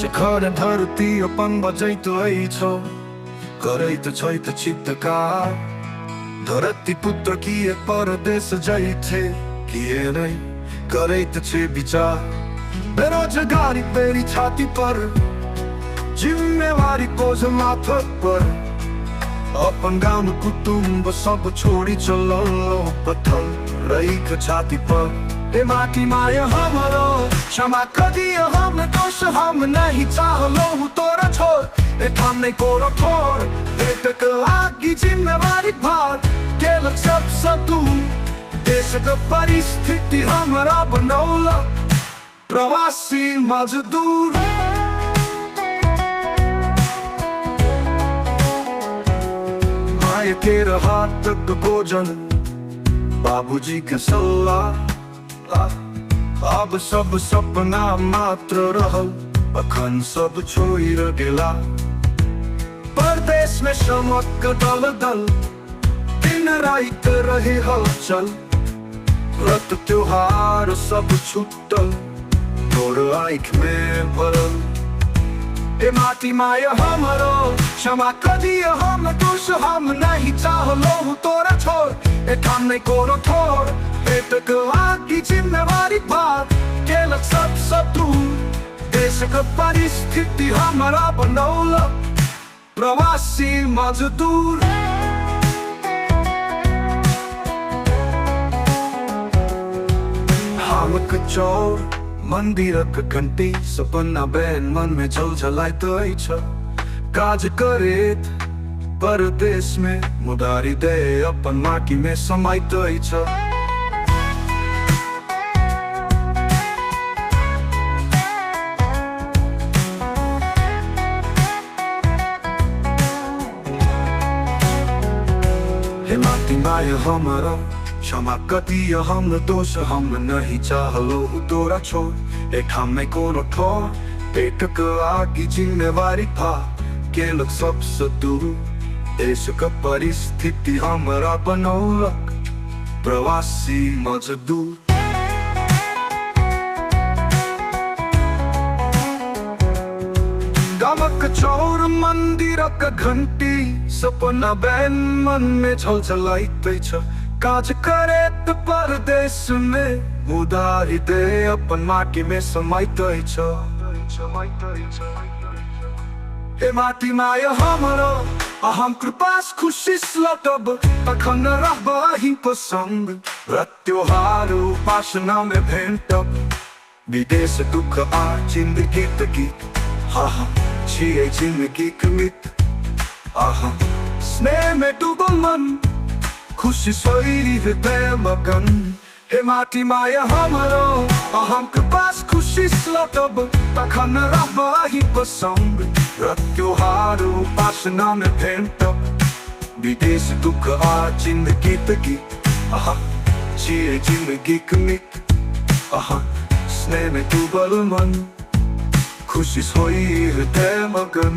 घर धरती अपन बजैत अछि करैत छैथ चित्तकार। धरती पुत्र किए परदेश जाइछे किए नहीं करैत छे विचार। बेरोजगारी मेरी छाती पर, जिम्मेवारी बोझ माथा पर। अपन गाँव कुटुम्ब सब छोड़ी चलो पत्थर रही छाती पर। ए माटी माया हमरो क्षमा कर दिया, हम दोष हम नहीं चाहलो तोरा छोड़। ए ठाम नहीं कोरो ठोर पेट के आगी जिम्मेवारी भार केलक सब सतू। देश के परिस्थिति हमरा बनौला प्रवासी मजदूर। माय के हाथ तक भोजन बाबूजी के सलाह। अब सब सपना मात्र रहल, अखन सब छोड़ गेला। परदेश में शमक दल दल दिन रात रहे हलचल। व्रत त्योहार सब छूटल तोर आँख में भरल। ए माटी माया हमरो क्षमा कर दिया, हम दोष हम नहीं चाहलो तोरा छोड़। ए ठाम नहीं कोनो ठोर पेट के आगी जिम्मेवारी भार केलक सब शत्रु। देश के परिस्थिति हमरा बनौला प्रवासी मजदूर। हामक चौर मंदिरक घंटी सपना बैन मन में झलझलाइत अछि। काज करैत परदेश में मुदारी दे अपन माटी में समाइत अछि। हे माटी माया हमरा क्षमा कर दिया, हम दोष हम नहीं चाहलो तोरा छोड़। ए ठाम में कोनो ठोर पेट के आगी जिम्मेवारी था केलक सब दूर। देश के परिस्थिति हमरा बनौलक प्रवासी मजदूर। गामक चौर मंदिरक घंटी सपना बैन मन में झलझलाइत अछि। काज करैत परदेश में उदारी दे अपन माटी में समाइत अछि। ए माटी माया हमरो अहम कृपास खुशी लौटब तखन रहबहि संग। व्रत त्योहार उपासना में भेंटब विदेश दुख आ जिंदगी गीत। हाँ छियै जिंदगी के मित। स्नेह में डूबल मन खुशी सोई हृदय मगन। हे माटी माया हमरो अहम के पास खुशी लौटब तखन रहबहि संग। व्रत त्योहार उपासना में भेंटब विदेश दुख आ जिंदगी गीत। छियै जिंदगी के मित। स्नेह में डूबल मन खुशी सोई हृदय मगन।